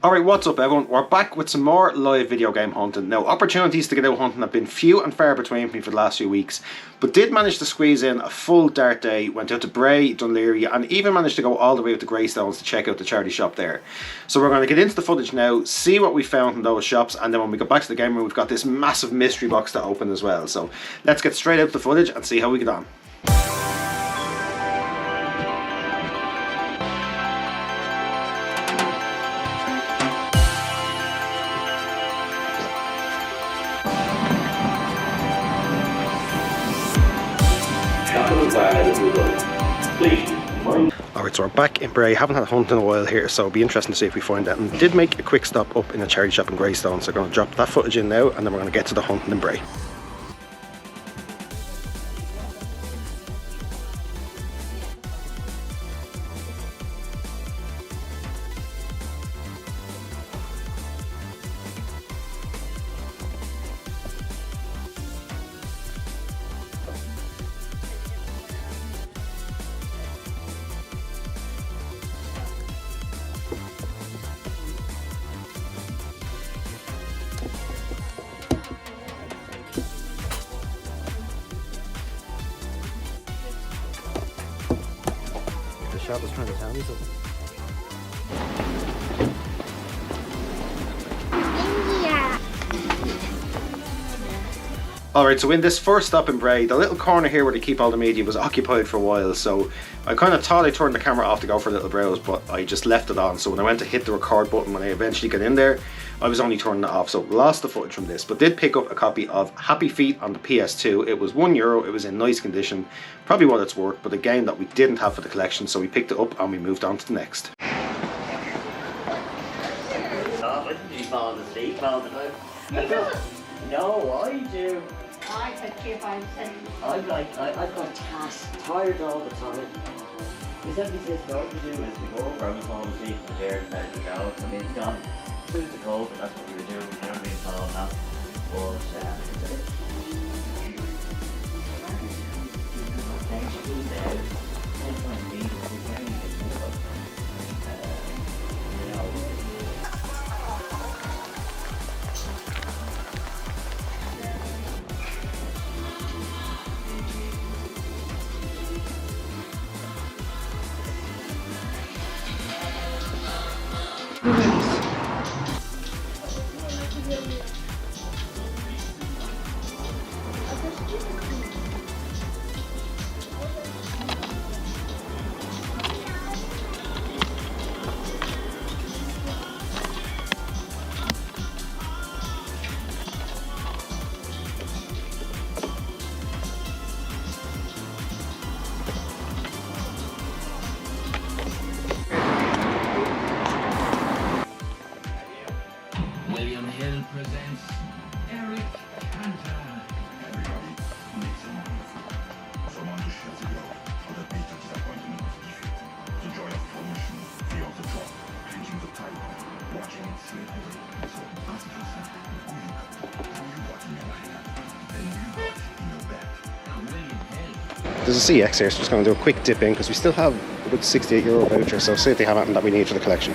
Alright, what's up everyone? We're back with some more live video game hunting. Now, opportunities to get out hunting have been few and far between for me for the last few weeks, but did manage to squeeze in a full dart day, went out to Bray, Dunleary, and even managed to go all the way out to Greystones to check out the charity shop there. So we're going to get into the footage now, see what we found in those shops, and then when we go back to the game room, we've got this massive mystery box to open as well. So let's get straight out the footage and see how we get on. Alright, so we're back in Bray. Haven't had a hunt in a while here, so it'll be interesting to see if we find that. And did make a quick stop up in a charity shop in Greystones, so we're going to drop that footage in now, and then we're going to get to the hunting in Bray. Shop was trying to tell me something. Alright, so in this first stop in Bray, the little corner here where they keep all the media was occupied for a while, so I kind of thought I turned the camera off to go for a little browse, but I just left it on. So when I went to hit the record button, when I eventually got in there, I was only turning it off, so lost the footage from this, but did pick up a copy of Happy Feet on the PS2. It was €1, it was in nice condition, probably what it's worth, but a game that we didn't have for the collection, so we picked it up and we moved on to the next. No, I do. I could keep on saying. I've got tasks, tired all the time. He said this is what to do is we go over, I was falling asleep in the chair inside the shower. I mean, it's gone. It's the cold, but that's what we were doing. You know what I mean? Following that. William Hill presents Eric Cantor. Everybody needs a moment. Someone to share the love for the bitter disappointment of defeat. The joy of promotion, fear of the drop, clinching the title, watching it slip away. So ask yourself, who you got? Who you got in your hand? And who you got in your bag? William Hill. There's a CX here, so just going to do a quick dip in, because we still have a good €68 voucher, so see if they have anything that we need for the collection.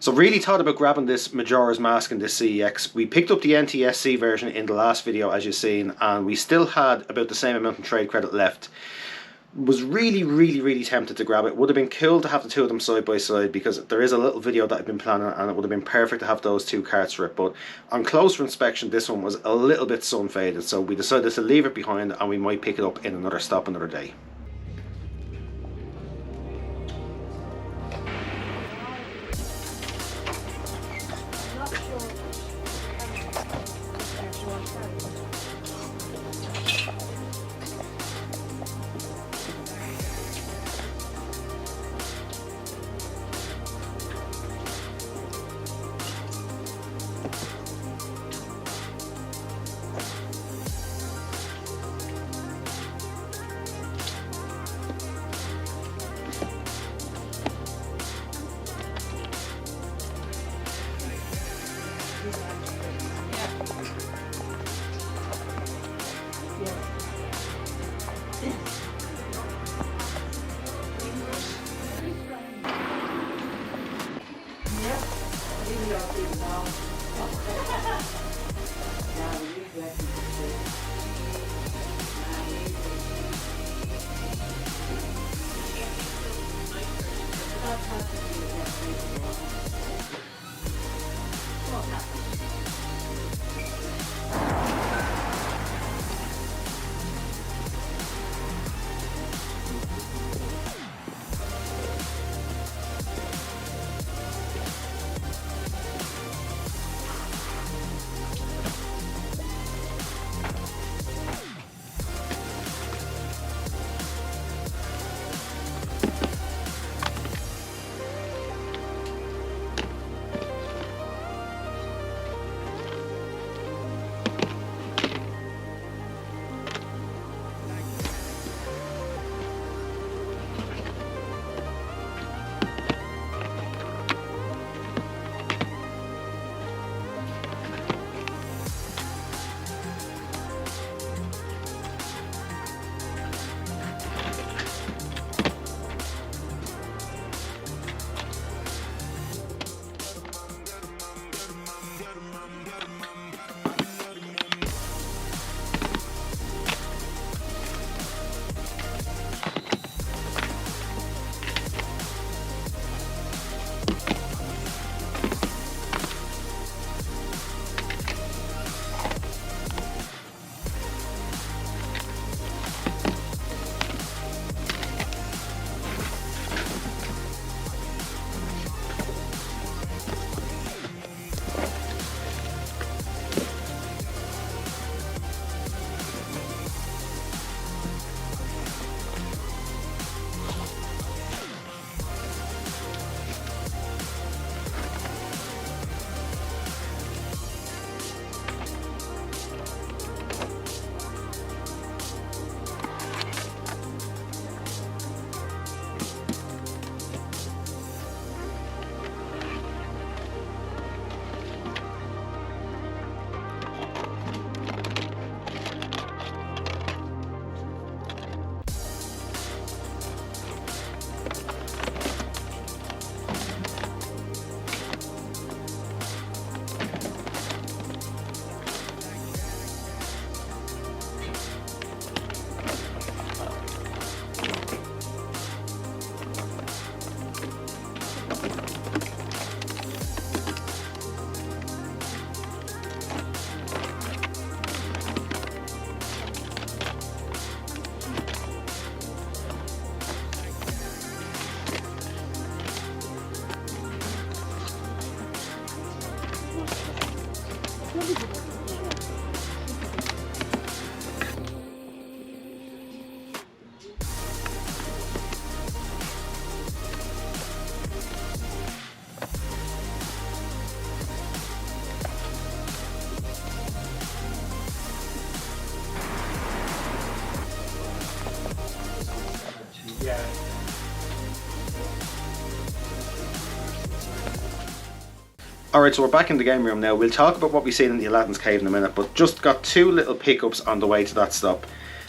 So really thought about grabbing this Majora's Mask and this CEX. We picked up the NTSC version in the last video, as you've seen, and we still had about the same amount of trade credit left. Was really tempted to grab it. Would have been cool to have the two of them side by side, because there is a little video that I've been planning, and it would have been perfect to have those two carts for it. But on closer inspection, this one was a little bit sun faded, so we decided to leave it behind, and we might pick it up in another stop another day. Alright, so we're back in the game room now. We'll talk about what we've seen in the Aladdin's Cave in a minute, but just got two little pickups on the way to that stop.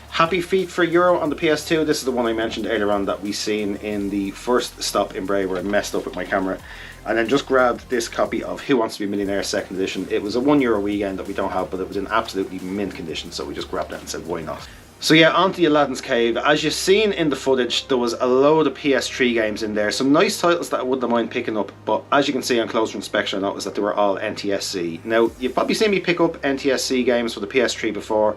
Happy Feet for Euro on the PS2. This is the one I mentioned earlier on that we seen in the first stop in Bray where I messed up with my camera. and then just grabbed this copy of Who Wants to Be a Millionaire second edition. It was a €1 weekend that we don't have, but it was in absolutely mint condition, so we just grabbed that and said why not. So yeah, on to Aladdin's Cave. As you've seen in the footage, there was a load of PS3 games in there, some nice titles that I wouldn't mind picking up, but as you can see on closer inspection, I noticed that they were all NTSC. Now, you've probably seen me pick up NTSC games for the PS3 before.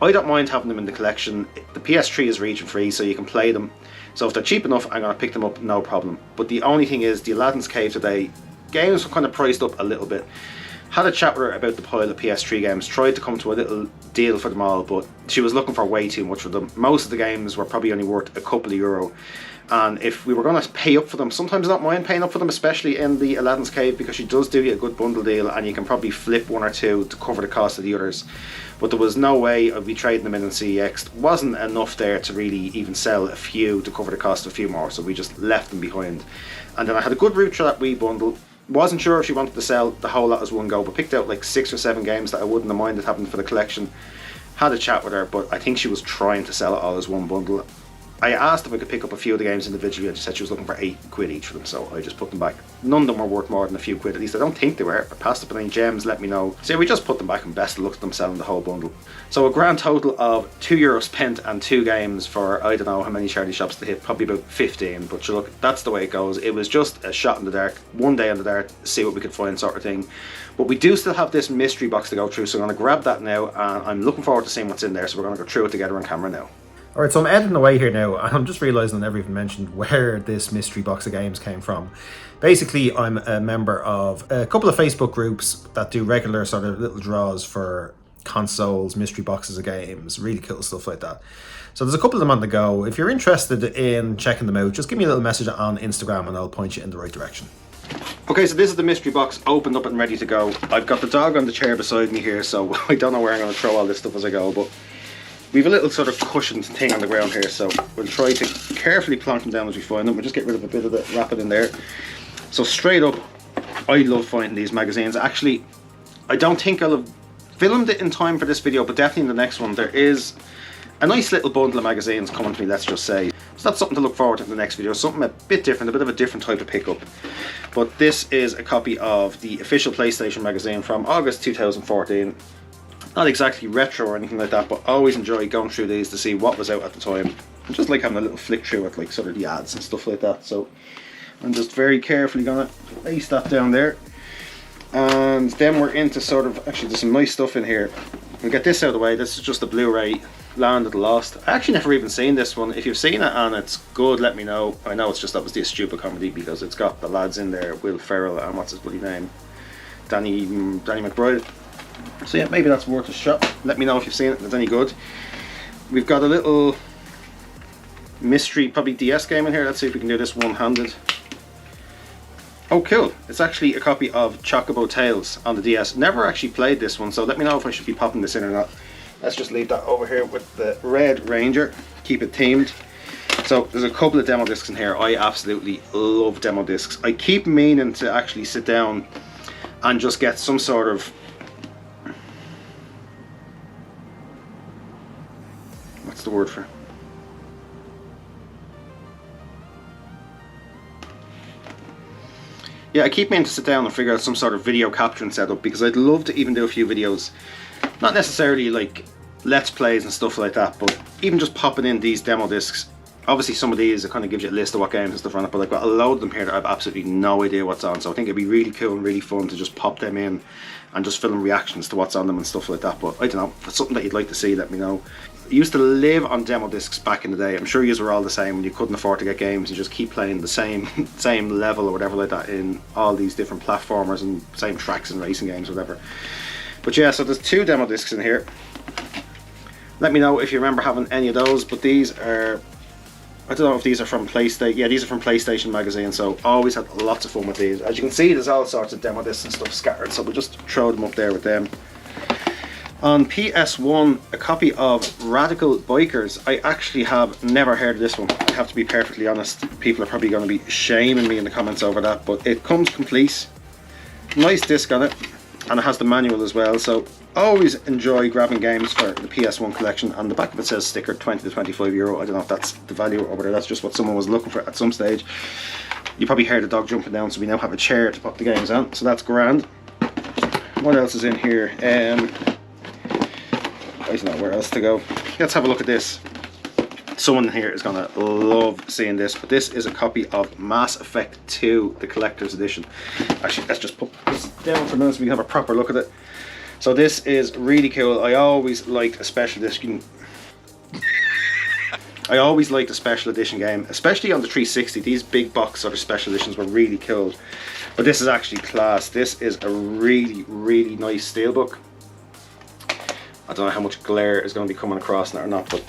I don't mind having them in the collection. The PS3 is region free, so you can play them. So if they're cheap enough, I'm going to pick them up, no problem. But the only thing is, the Aladdin's Cave today, games were kind of priced up a little bit. Had a chat with her about the pile of PS3 games, tried to come to a little deal for them all, but she was looking for way too much for them. Most of the games were probably only worth a couple of euro, and if we were going to pay up for them, sometimes I don't mind paying up for them, especially in the Aladdin's Cave, because she does do you a good bundle deal and you can probably flip one or two to cover the cost of the others. But there was no way I'd be trading them in CEX. Wasn't enough there to really even sell a few to cover the cost of a few more, so we just left them behind. And then I had a good route through that wee bundle. Wasn't sure if she wanted to sell the whole lot as one go, but picked out like 6 or 7 games that I wouldn't have minded having for the collection. Had a chat with her, but I think she was trying to sell it all as one bundle. I asked if I could pick up a few of the games individually, and she said she was looking for £8 each for them, so I just put them back. None of them were worth more than a few quid, at least I don't think they were. I passed up any gems, let me know. So yeah, we just put them back, and best of luck to them selling the whole bundle. So a grand total of €2 spent and 2 games for I don't know how many charity shops to hit, probably about 15, but sure, look, that's the way it goes. It was just a shot in the dark, one day in the dark, see what we could find sort of thing. But we do still have this mystery box to go through, so I'm going to grab that now, and I'm looking forward to seeing what's in there, so we're going to go through it together on camera now. Alright, so I'm editing away here now, and I'm just realising I never even mentioned where this mystery box of games came from. Basically, I'm a member of a couple of Facebook groups that do regular sort of little draws for consoles, mystery boxes of games, really cool stuff like that. So there's a couple of them on the go. If you're interested in checking them out, just give me a little message on Instagram and I'll point you in the right direction. Okay, so this is the mystery box opened up and ready to go. I've got the dog on the chair beside me here, so I don't know where I'm going to throw all this stuff as I go, but we have a little sort of cushioned thing on the ground here, so we'll try to carefully plonk them down as we find them. We'll just get rid of a bit of the wrapping in there. So straight up, I love finding these magazines. Actually, I don't think I'll have filmed it in time for this video, but definitely in the next one. There is a nice little bundle of magazines coming to me, let's just say. So that's something to look forward to in the next video. Something a bit different, a bit of a different type of pickup. But this is a copy of the official PlayStation magazine from August 2014. Not exactly retro or anything like that, but I always enjoy going through these to see what was out at the time. I just like having a little flick through it, like sort of the ads and stuff like that. So I'm just very carefully gonna place that down there. And then we're into sort of, actually there's some nice stuff in here. We'll get this out of the way. This is just the Blu-ray Land of the Lost. I actually never even seen this one. If you've seen it and it's good, let me know. I know it's just obviously a stupid comedy because it's got the lads in there, Will Ferrell and what's his bloody name? Danny McBride. So yeah, maybe that's worth a shot. Let me know if you've seen it, if it's any good. We've got a little mystery, probably DS game in here. Let's see if we can do this one-handed. Oh cool, it's actually a copy of Chocobo Tales on the DS. Never actually played this one, so let me know if I should be popping this in or not. Let's just leave that over here with the Red Ranger, keep it themed. So there's a couple of demo discs in here. I absolutely love demo discs. I keep meaning to actually sit down and just get some sort of, what's the word for it? Yeah, I keep meaning to sit down and figure out some sort of video capturing setup because I'd love to even do a few videos, not necessarily like let's plays and stuff like that, but even just popping in these demo discs. Obviously some of these, it kind of gives you a list of what games and stuff on it, but I've got a load of them here that I have absolutely no idea what's on, so I think it'd be really cool and really fun to just pop them in and just film reactions to what's on them and stuff like that. But I don't know, if it's something that you'd like to see, let me know. I used to live on demo discs back in the day. I'm sure you were all the same when you couldn't afford to get games. You just keep playing the same level or whatever like that in all these different platformers and same tracks and racing games or whatever. But yeah, so there's 2 demo discs in here. Let me know if you remember having any of those, but these are, I don't know if these are from PlayStation. Yeah, these are from PlayStation magazine, so always had lots of fun with these. As you can see, there's all sorts of demo discs and stuff scattered, so we'll just throw them up there with them. On PS1, a copy of Radical Bikers. I actually have never heard of this one. I have to be perfectly honest. People are probably going to be shaming me in the comments over that, but it comes complete. Nice disc on it, and it has the manual as well, so always enjoy grabbing games for the PS1 collection. On the back of it says sticker 20 to 25 euro. I don't know if that's the value or whether that's just what someone was looking for at some stage. You probably heard the dog jumping down, so we now have a chair to put the games on, so that's grand. What else is in here? I don't know where else to go. Let's have a look at this. Someone here is gonna love seeing this, but this is a copy of Mass Effect 2, the collector's edition. Actually, let's just put this down for now so we can have a proper look at it. So this is really cool. I always liked a special edition. I always liked a special edition game, especially on the 360. These big box sort of special editions were really cool. But this is actually class. This is a really, really nice steelbook. I don't know how much glare is going to be coming across it or not, but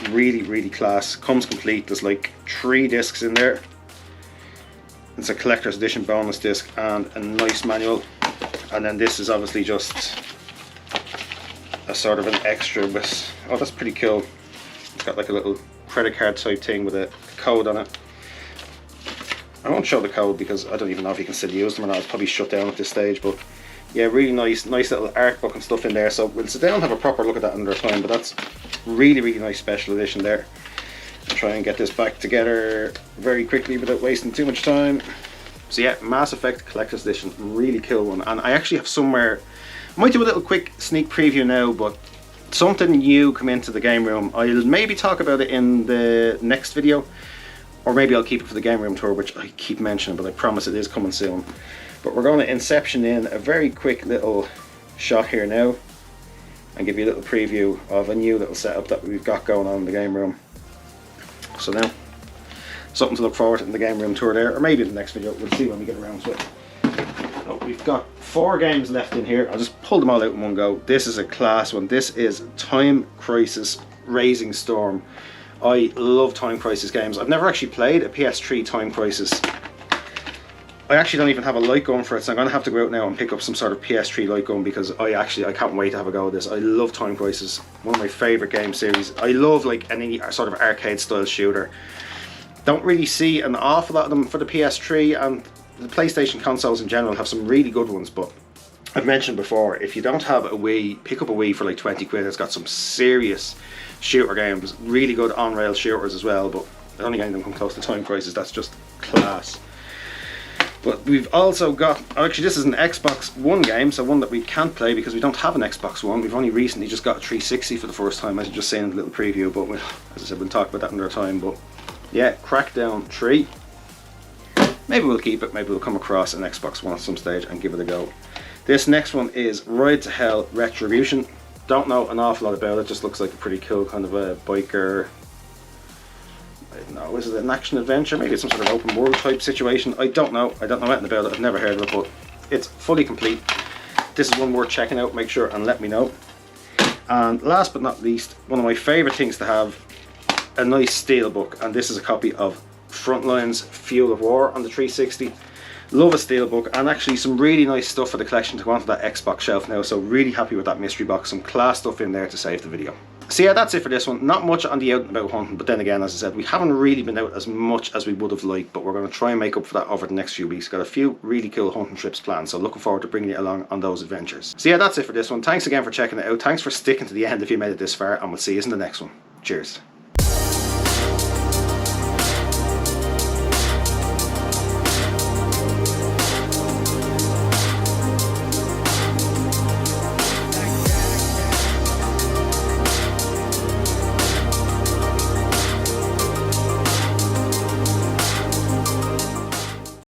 really, really class. Comes complete. There's like 3 discs in there. It's a collector's edition bonus disc and a nice manual. And then this is obviously just a sort of an extra with, oh, that's pretty cool. It's got like a little credit card type thing with a code on it. I won't show the code because I don't even know if you can still use them or not. It's probably shut down at this stage, but yeah, really nice little art book and stuff in there. So we'll sit down and have a proper look at that another time, but that's really, really nice special edition there. I'll try and get this back together very quickly without wasting too much time. So yeah, Mass Effect Collector's Edition, really cool one. And I actually have somewhere, I might do a little quick sneak preview now, but something new come into the game room. I'll maybe talk about it in the next video, or maybe I'll keep it for the game room tour, which I keep mentioning, but I promise it is coming soon. But we're going to Inception in a very quick little shot here now and give you a little preview of a new little setup that we've got going on in the game room. So now, something to look forward to in the game room tour there, or maybe in the next video. We'll see when we get around to it. So we've got 4 games left in here. I'll just pull them all out in one go. This is a class one. This is Time Crisis Raising Storm. I love Time Crisis games. I've never actually played a PS3 Time Crisis. I actually don't even have a light gun for it, so I'm going to have to go out now and pick up some sort of PS3 light gun because I can't wait to have a go at this. I love Time Crisis, one of my favourite game series. I love like any sort of arcade style shooter. Don't really see an awful lot of them for the PS3, and the PlayStation consoles in general have some really good ones, but I've mentioned before, if you don't have a Wii, pick up a Wii for like 20 quid. It's got some serious shooter games, really good on-rail shooters as well, but I don't think any of them come close to Time Crisis. That's just class. But we've also got, actually this is an Xbox One game, so one that we can't play because we don't have an Xbox One. We've only recently just got a 360 for the first time, as you just seen in the little preview, but as I said, we'll talk about that another time. But yeah, Crackdown 3. Maybe we'll keep it, maybe we'll come across an Xbox One at some stage and give it a go. This next one is Ride to Hell Retribution. Don't know an awful lot about it, just looks like a pretty cool kind of a biker, I don't know, is it an action adventure? Maybe it's some sort of open world type situation. I don't know anything about it, I've never heard of it, but it's fully complete. This is one worth checking out, make sure and let me know. And last but not least, one of my favourite things to have, a nice steelbook, and this is a copy of Frontline's Fuel of War on the 360. Love a steelbook, and actually some really nice stuff for the collection to go onto that Xbox shelf now, so really happy with that mystery box. Some class stuff in there to save the video. So yeah, that's it for this one. Not much on the out and about hunting, but then again, as I said, we haven't really been out as much as we would have liked, but we're going to try and make up for that over the next few weeks. Got a few really cool hunting trips planned, so looking forward to bringing you along on those adventures. So yeah, that's it for this one. Thanks again for checking it out. Thanks for sticking to the end if you made it this far, and we'll see you in the next one. Cheers.